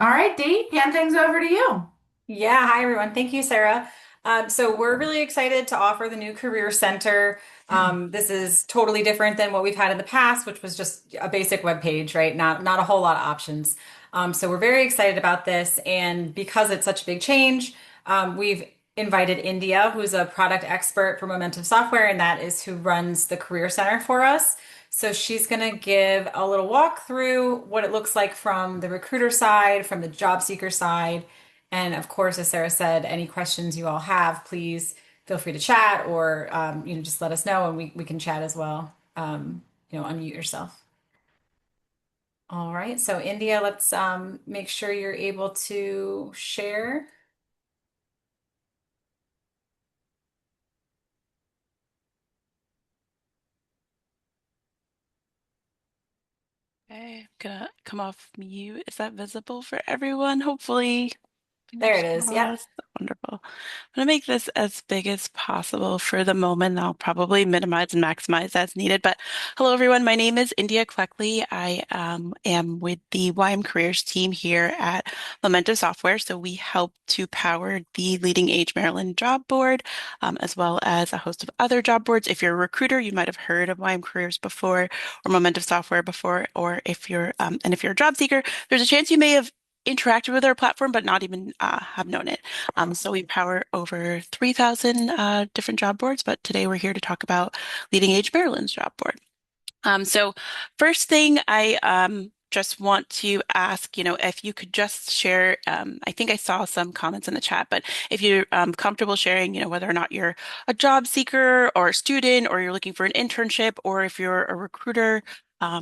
All right, Dee, hand things over to you. Yeah, hi everyone. Thank you, Sarah. So we're really excited to offer the new Career Center. This is totally different than what we've had in the past, which was just a basic web page, right? Not a whole lot of options. So we're very excited about this, and because it's such a big change, we've invited India, who's a product expert for Momentum Software, and that is who runs the Career Center for us. So she's going to give a little walk through what it looks like from the recruiter side, from the job seeker side. And of course, as Sarah said, any questions you all have, please feel free to chat or just let us know and we can chat as well. Unmute yourself. All right. So India, let's make sure you're able to share. Okay, I'm gonna come off mute. Is that visible for everyone? Hopefully. There Fingers it is. Yep. crossed. Wonderful. I'm going to make this as big as possible for the moment. I'll probably minimize and maximize as needed. But hello, everyone. My name is India Cleckley. I am with the YM Careers team here at Momentum Software. So we help to power the Leading Age Maryland job board, as well as a host of other job boards. If you're a recruiter, you might have heard of YM Careers before or Momentum Software before, or if you're a job seeker, there's a chance you may have interacted with our platform, but not even have known it. So we power over 3,000 different job boards, but today we're here to talk about Leading Age Maryland's job board. So first thing I just want to ask, if you could just share, I think I saw some comments in the chat, but if you're comfortable sharing, whether or not you're a job seeker or a student, or you're looking for an internship, or if you're a recruiter,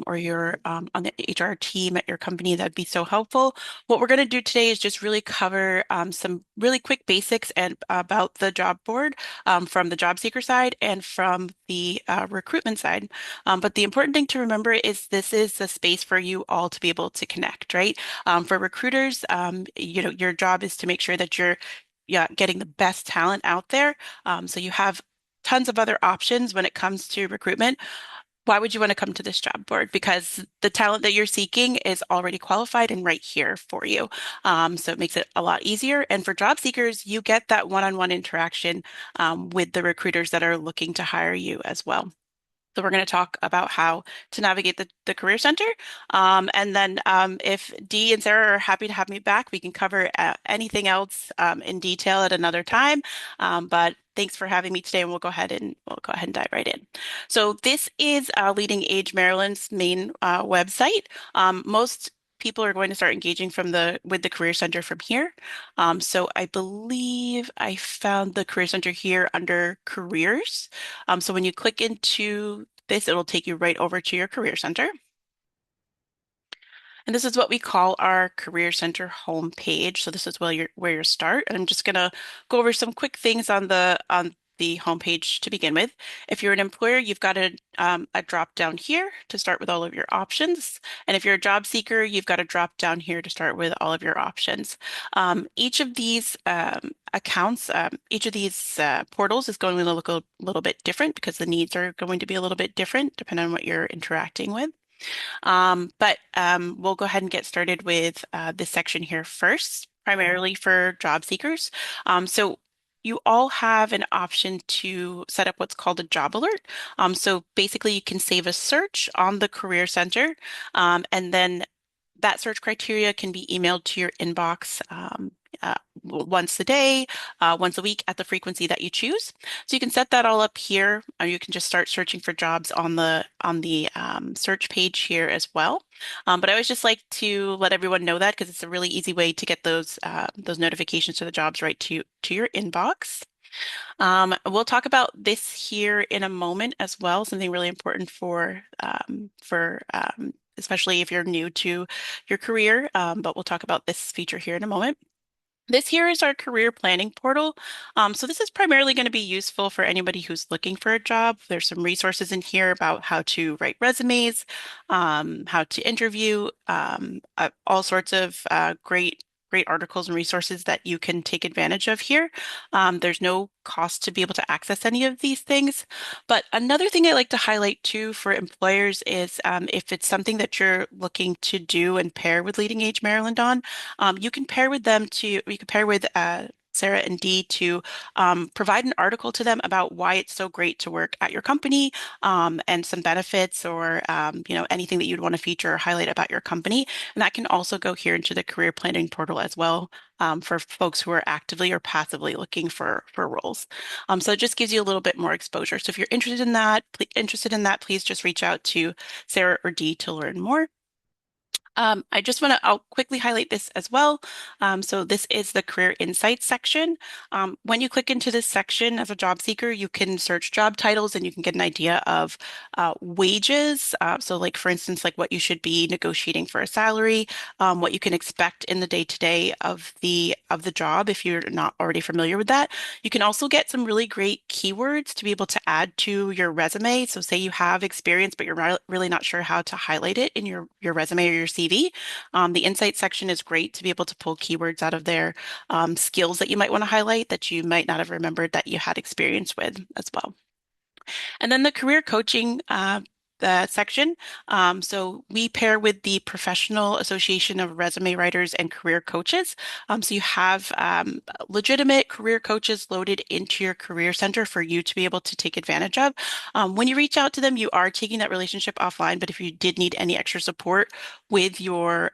or you're on the HR team at your company, that'd be so helpful. What we're going to do today is just really cover some really quick basics and about the job board from the job seeker side and from the recruitment side. But the important thing to remember is this is the space for you all to be able to connect, right? For recruiters, your job is to make sure that you're getting the best talent out there. So you have tons of other options when it comes to recruitment. Why would you want to come to this job board? Because the talent that you're seeking is already qualified and right here for you. So it makes it a lot easier. And for job seekers, you get that one-on-one interaction with the recruiters that are looking to hire you as well. So we're going to talk about how to navigate the Career Center. And then if Dee and Sarah are happy to have me back, we can cover anything else in detail at another time. But thanks for having me today, and we'll go ahead and dive right in. So this is Leading Age Maryland's main website. Most people are going to start engaging with the Career Center from here. So I believe I found the Career Center here under Careers. So when you click into this, it'll take you right over to your Career Center. And this is what we call our Career Center homepage. So this is where you start. And I'm just gonna go over some quick things on the homepage to begin with. If you're an employer, you've got a drop down here to start with all of your options. And if you're a job seeker, you've got a drop down here to start with all of your options. Each of these accounts, each of these portals is going to look a little bit different because the needs are going to be a little bit different depending on what you're interacting with. But we'll go ahead and get started with this section here first, primarily for job seekers. So you all have an option to set up what's called a job alert. So basically, you can save a search on the Career Center, and then that search criteria can be emailed to your inbox once a day, once a week at the frequency that you choose. So you can set that all up here, or you can just start searching for jobs on the search page here as well. But I always just like to let everyone know that because it's a really easy way to get those notifications to the jobs right to your inbox. We'll talk about this here in a moment as well, something really important for especially if you're new to your career. But we'll talk about this feature here in a moment. This here is our career planning portal. So this is primarily going to be useful for anybody who's looking for a job. There's some resources in here about how to write resumes, how to interview, all sorts of great great articles and resources that you can take advantage of here. There's no cost to be able to access any of these things. But another thing I like to highlight too for employers is if it's something that you're looking to do and pair with Leading Age Maryland on, you can pair with them to, you can pair with Sarah and Dee to provide an article to them about why it's so great to work at your company, and some benefits or anything that you'd want to feature or highlight about your company. And that can also go here into the career planning portal as well, for folks who are actively or passively looking for roles. So it just gives you a little bit more exposure. So if you're interested in that, please just reach out to Sarah or Dee to learn more. I'll quickly highlight this as well. So this is the Career Insights section. When you click into this section as a job seeker, you can search job titles and you can get an idea of wages. So like, for instance, like what you should be negotiating for a salary, what you can expect in the day-to-day of the job if you're not already familiar with that. You can also get some really great keywords to be able to add to your resume. So say you have experience, but you're really not sure how to highlight it in your resume or your CV. The insight section is great to be able to pull keywords out of there, skills that you might want to highlight that you might not have remembered that you had experience with as well. And then the career coaching the section. So we pair with the Professional Association of Resume Writers and Career Coaches. So you have legitimate career coaches loaded into your career center for you to be able to take advantage of. When you reach out to them, you are taking that relationship offline, but if you did need any extra support with your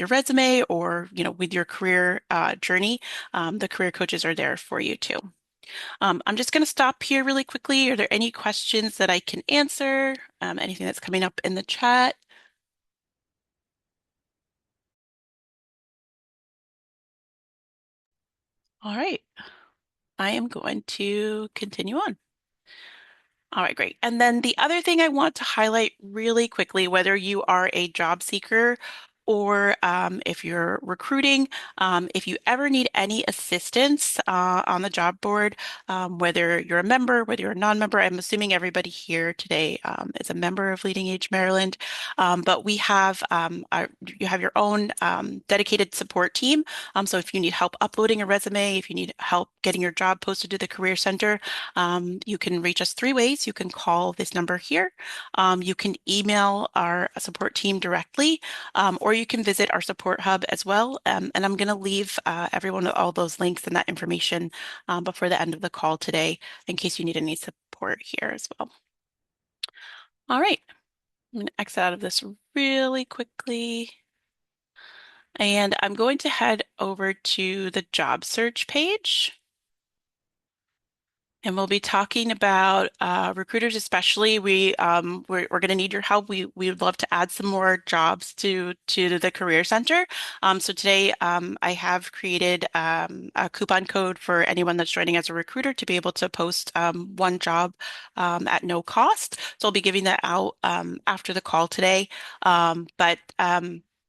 resume or with your career journey, the career coaches are there for you too. I'm just going to stop here really quickly. Are there any questions that I can answer? Anything that's coming up in the chat? All right. I am going to continue on. All right, great. And then the other thing I want to highlight really quickly, whether you are a job seeker or if you're recruiting, if you ever need any assistance on the job board, whether you're a member, whether you're a non-member, I'm assuming everybody here today is a member of Leading Age Maryland, but you have your own dedicated support team. So if you need help uploading a resume, if you need help getting your job posted to the Career Center, you can reach us three ways. You can call this number here. You can email our support team directly, or you can visit our support hub as well. And I'm going to leave everyone all those links and that information before the end of the call today in case you need any support here as well. All right. I'm going to exit out of this really quickly. And I'm going to head over to the job search page. And we'll be talking about recruiters, especially. We're going to need your help. We would love to add some more jobs to the Career Center. So today I have created a coupon code for anyone that's joining as a recruiter to be able to post one job at no cost. So I'll be giving that out after the call today. But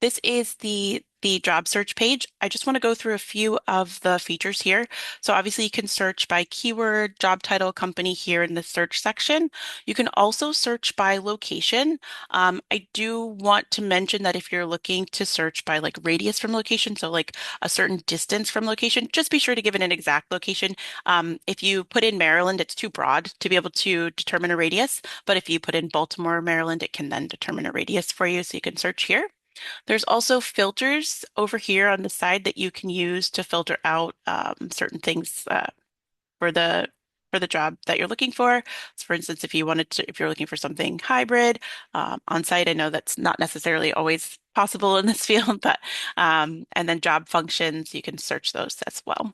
this is the job search page. I just want to go through a few of the features here. So obviously you can search by keyword, job title, company here in the search section. You can also search by location. I do want to mention that if you're looking to search by like radius from location, so like a certain distance from location, just be sure to give it an exact location. If you put in Maryland, it's too broad to be able to determine a radius. But if you put in Baltimore, Maryland, it can then determine a radius for you. So you can search here. There's also filters over here on the side that you can use to filter out certain things for the job that you're looking for. So for instance, if you're looking for something hybrid, on site, I know that's not necessarily always possible in this field, but and then job functions, you can search those as well.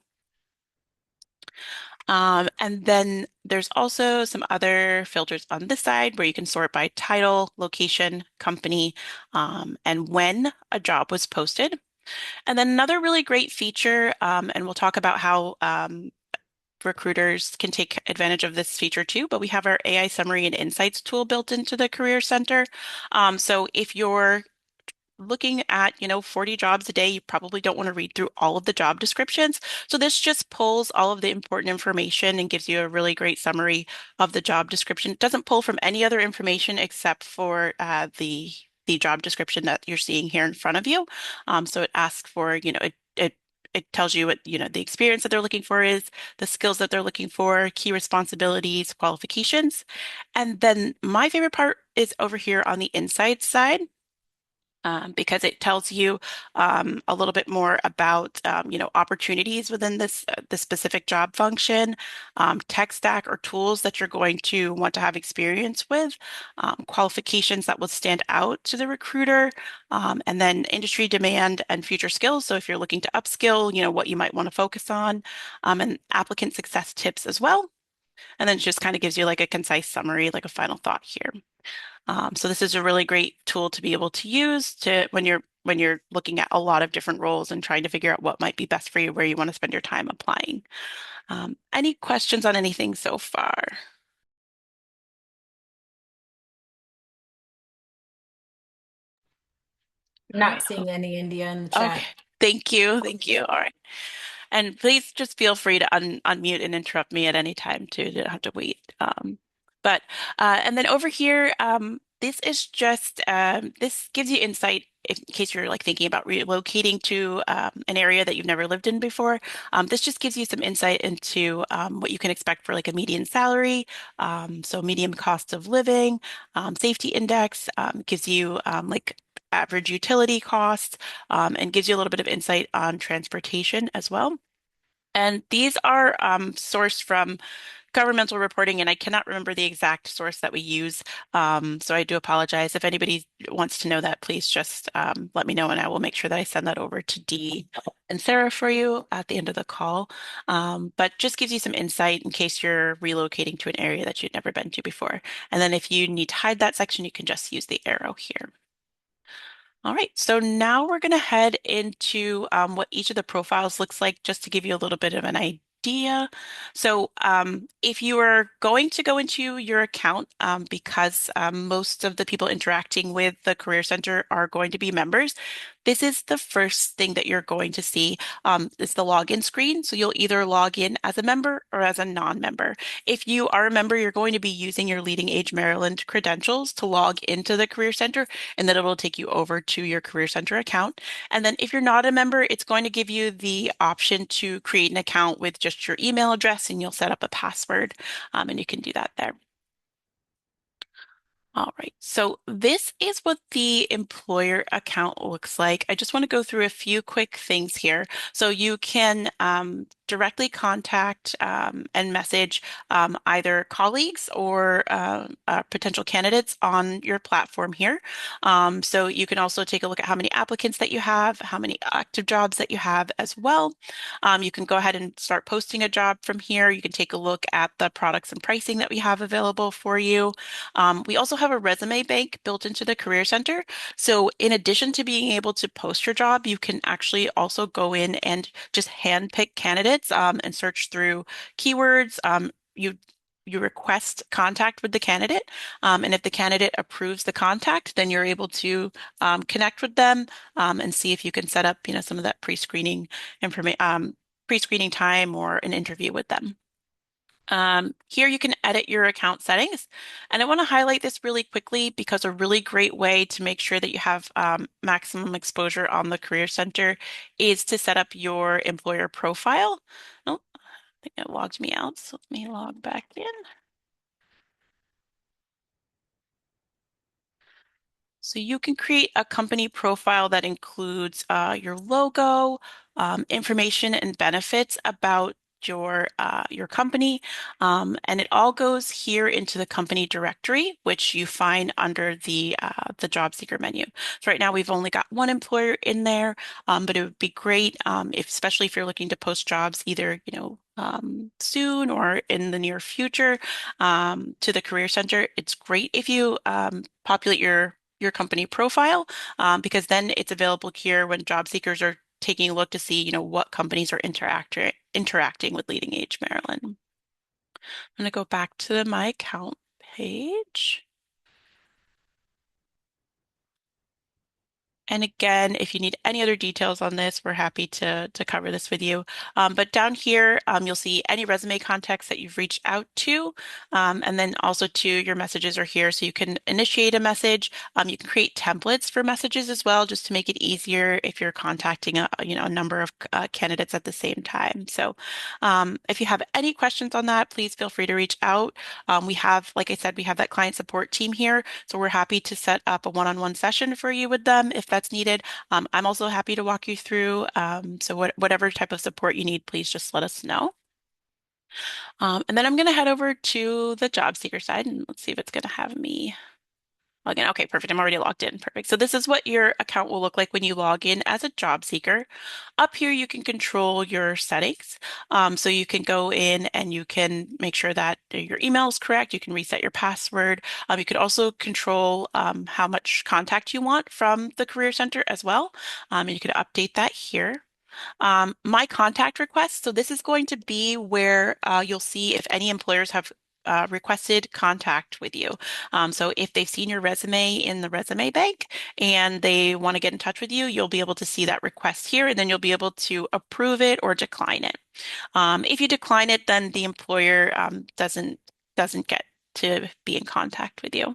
And then there's also some other filters on this side where you can sort by title, location, company, and when a job was posted. And then another really great feature, and we'll talk about how recruiters can take advantage of this feature too, but we have our AI summary and insights tool built into the Career Center. So if you're looking at 40 jobs a day, you probably don't want to read through all of the job descriptions. So this just pulls all of the important information and gives you a really great summary of the job description. It doesn't pull from any other information except for the job description that you're seeing here in front of you. So it asks for, it it tells you what, the experience that they're looking for is, the skills that they're looking for, key responsibilities, qualifications. And then my favorite part is over here on the inside side, because it tells you a little bit more about opportunities within this specific job function, tech stack or tools that you're going to want to have experience with, qualifications that will stand out to the recruiter, and then industry demand and future skills. So if you're looking to upskill, what you might want to focus on, and applicant success tips as well. And then it just kind of gives you like a concise summary, like a final thought here. So this is a really great tool to be able to use to when you're looking at a lot of different roles and trying to figure out what might be best for you, where you want to spend your time applying. Any questions on anything so far? All right. Not seeing any India in the Okay. chat. Thank you. Thank you. All right. And please just feel free to unmute and interrupt me at any time too. You don't have to wait. But and then over here, this is just this gives you insight in case you're like thinking about relocating to an area that you've never lived in before. This just gives you some insight into what you can expect for like a median salary, so median cost of living, safety index, gives you like average utility costs, and gives you a little bit of insight on transportation as well. And these are sourced from governmental reporting, and I cannot remember the exact source that we use. So I do apologize. If anybody wants to know that, please just let me know, and I will make sure that I send that over to Dee and Sarah for you at the end of the call. But just gives you some insight in case you're relocating to an area that you've never been to before. And then if you need to hide that section, you can just use the arrow here. All right, so now we're going to head into what each of the profiles looks like, just to give you a little bit of an idea. So if you are going to go into your account, because most of the people interacting with the Career Center are going to be members, this is the first thing that you're going to see, is the login screen. So you'll either log in as a member or as a non-member. If you are a member, you're going to be using your Leading Age Maryland credentials to log into the Career Center, and then it will take you over to your Career Center account. And then if you're not a member, it's going to give you the option to create an account with just your email address, and you'll set up a password, and you can do that there. All right, so this is what the employer account looks like. I just want to go through a few quick things here. So you can directly contact and message either colleagues or potential candidates on your platform here. So you can also take a look at how many applicants that you have, how many active jobs that you have as well. You can go ahead and start posting a job from here. You can take a look at the products and pricing that we have available for you. We also have a resume bank built into the Career Center. So in addition to being able to post your job, you can actually also go in and just handpick candidates and search through keywords. You request contact with the candidate, and if the candidate approves the contact, then you're able to connect with them and see if you can set up, some of that pre-screening information, pre-screening time or an interview with them. Here you can edit your account settings. And I want to highlight this really quickly because a really great way to make sure that you have maximum exposure on the Career Center is to set up your employer profile. Oh, I think it logged me out, so let me log back in. So you can create a company profile that includes your logo, information and benefits about your company, and it all goes here into the company directory, which you find under the job seeker menu. So right now we've only got one employer in there, but it would be great especially if you're looking to post jobs either soon or in the near future to the Career Center. It's great if you populate your company profile, because then it's available here when job seekers are taking a look to see, what companies are interacting with Leading Age Maryland. I'm going to go back to my account page. And again, if you need any other details on this, we're happy to cover this with you. But down here, you'll see any resume contacts that you've reached out to, and then also to your messages are here, so you can initiate a message. You can create templates for messages as well, just to make it easier if you're contacting a number of candidates at the same time. So, if you have any questions on that, please feel free to reach out. We have, like I said, we have that client support team here, so we're happy to set up a one-on-one session for you with them if that's needed. I'm also happy to walk you through. So whatever type of support you need, please just let us know. And then I'm going to head over to the job seeker side and let's see if it's going to have me log in. Okay, perfect. I'm already logged in. Perfect. So this is what your account will look like when you log in as a job seeker. Up here, you can control your settings. So you can go in and you can make sure that your email is correct. You can reset your password. You could also control how much contact you want from the Career Center as well. And you could update that here. My contact requests. So this is going to be where you'll see if any employers have requested contact with you. So if they've seen your resume in the resume bank and they want to get in touch with you, you'll be able to see that request here, and then you'll be able to approve it or decline it. If you decline it, then the employer doesn't get to be in contact with you.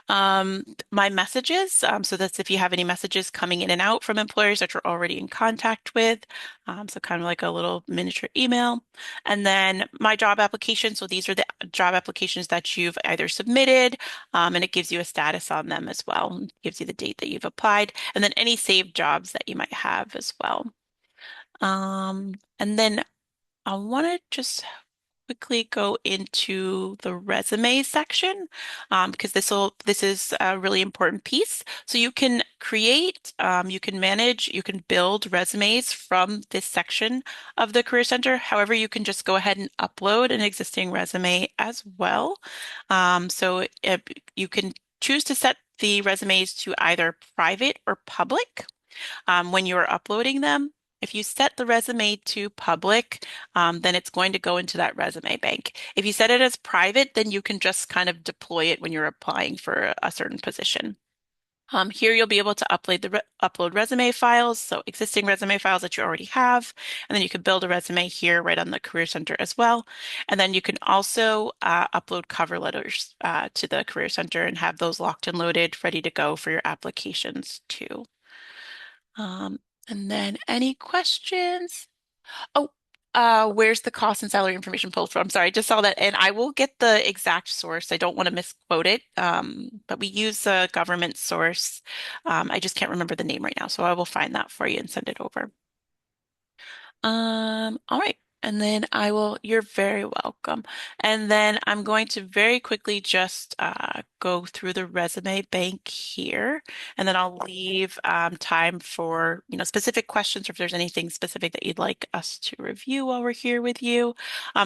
My messages, so that's if you have any messages coming in and out from employers that you're already in contact with, so kind of like a little miniature email. And then my job application, so these are the job applications that you've either submitted, and it gives you a status on them as well. It gives you the date that you've applied, and then any saved jobs that you might have as well. And then I want to just quickly go into the resume section because this is a really important piece. So you can create, you can manage, you can build resumes from this section of the Career Center. However, you can just go ahead and upload an existing resume as well. So you can choose to set the resumes to either private or public when you are uploading them. If you set the resume to public, then it's going to go into that resume bank. If you set it as private, then you can just kind of deploy it when you're applying for a certain position. Here you'll be able to upload resume files, so existing resume files that you already have, and then you can build a resume here right on the Career Center as well. And then you can also upload cover letters to the Career Center and have those locked and loaded, ready to go for your applications too. And then any questions? Oh, where's the cost and salary information pulled from? Sorry, I just saw that, and I will get the exact source. I don't want to misquote it, but we use a government source. I just can't remember the name right now, so I will find that for you and send it over. All right. And then you're very welcome. And then I'm going to very quickly just go through the resume bank here. And then I'll leave time for, specific questions or if there's anything specific that you'd like us to review while we're here with you.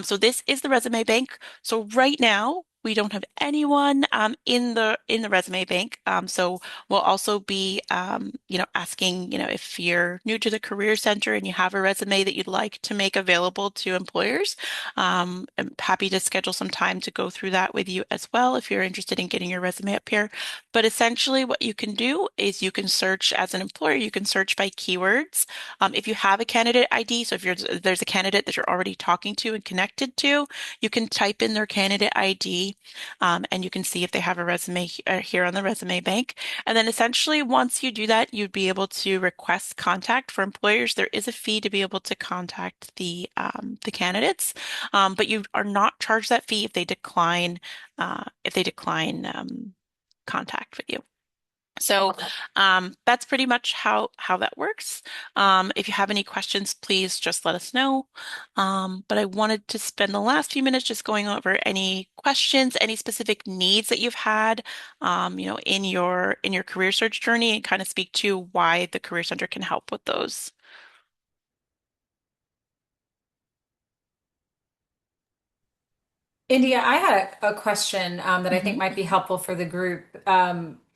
So this is the resume bank. So right now, we don't have anyone in the resume bank. So we'll also be, asking, if you're new to the Career Center and you have a resume that you'd like to make available to employers, I'm happy to schedule some time to go through that with you as well if you're interested in getting your resume up here. But essentially, what you can do is you can search as an employer, you can search by keywords. If you have a candidate ID, so if there's a candidate that you're already talking to and connected to, you can type in their candidate ID. And you can see if they have a resume here on the resume bank. And then essentially, once you do that, you'd be able to request contact for employers. There is a fee to be able to contact the candidates, but you are not charged that fee if they decline contact with you. So that's pretty much how that works. If you have any questions, please just let us know. But I wanted to spend the last few minutes just going over any questions, any specific needs that you've had, in your career search journey, and kind of speak to why the Career Center can help with those. India, I had a question that I think Mhm, might be helpful for the group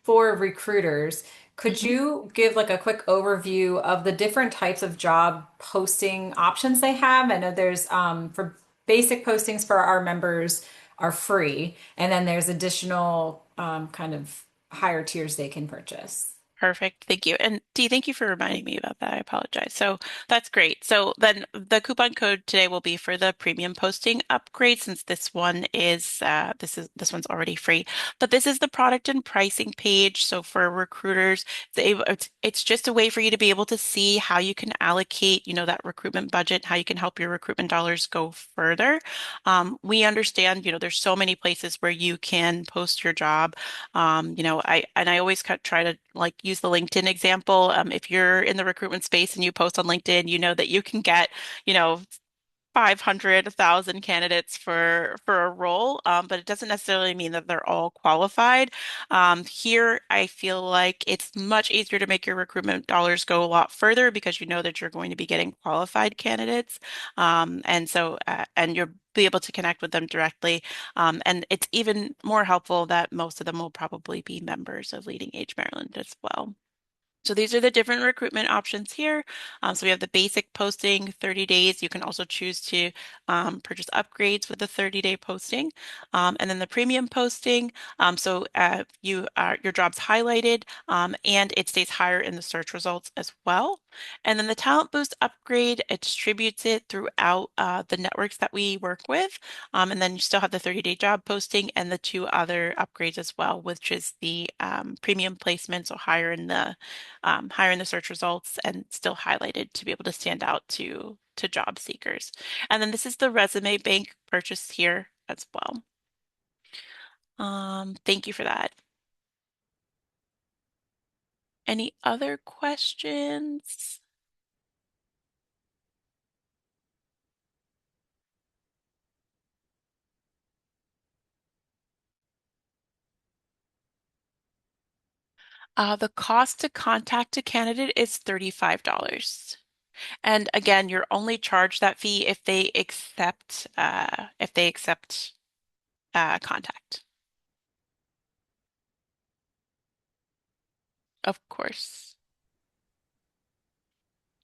for recruiters. Could mhm. you give like a quick overview of the different types of job posting options they have? I know there's for basic postings for our members are free, and then there's additional kind of higher tiers they can purchase. Perfect. Thank you. And Dee, thank you for reminding me about that. I apologize. So that's great. So then the coupon code today will be for the premium posting upgrade since this one's already free. But this is the product and pricing page. So for recruiters, it's just a way for you to be able to see how you can allocate, that recruitment budget, how you can help your recruitment dollars go further. We understand, there's so many places where you can post your job. I always try to like use the LinkedIn example. If you're in the recruitment space and you post on LinkedIn, you know that you can get, you know, 500, 1,000 candidates for a role, but it doesn't necessarily mean that they're all qualified. Here, I feel like it's much easier to make your recruitment dollars go a lot further because you know that you're going to be getting qualified candidates, and you'll be able to connect with them directly. And it's even more helpful that most of them will probably be members of Leading Age Maryland as well. So these are the different recruitment options here. So we have the basic posting, 30 days. You can also choose to purchase upgrades with the 30-day posting. And then the premium posting. Your job's highlighted and it stays higher in the search results as well. And then the Talent Boost upgrade, it distributes it throughout the networks that we work with. And then you still have the 30-day job posting and the two other upgrades as well, which is the premium placement, so higher in the search results and still highlighted to be able to stand out to job seekers. And then this is the resume bank purchase here as well. Thank you for that. Any other questions? The cost to contact a candidate is $35. And again, you're only charged that fee if they accept contact. Of course.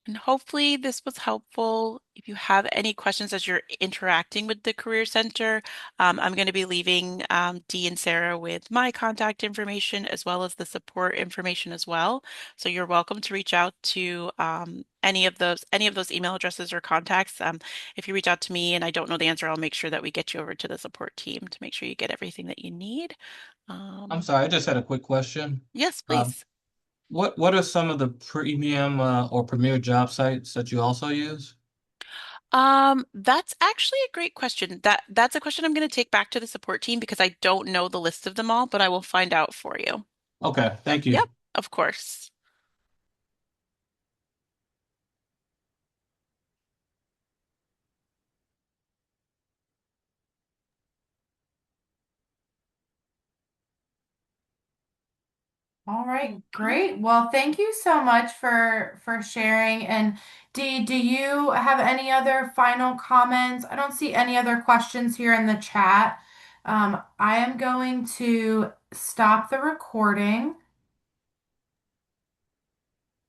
And hopefully this was helpful. If you have any questions as you're interacting with the Career Center, I'm going to be leaving Dee and Sarah with my contact information as well as the support information as well. So you're welcome to reach out to any of those email addresses or contacts. If you reach out to me and I don't know the answer, I'll make sure that we get you over to the support team to make sure you get everything that you need. I'm Um, sorry, I just had a quick question. yes, Um, please. what are some of the premium or premier job sites that you also use? That's actually a great question. That's a question I'm going to take back to the support team because I don't know the list of them all, but I will find out for you. Okay, thank you. Yep, of course. All right, Okay. great. Well, thank you so much for sharing. And Dee, do you have any other final comments? I don't see any other questions here in the chat. I am going to stop the recording.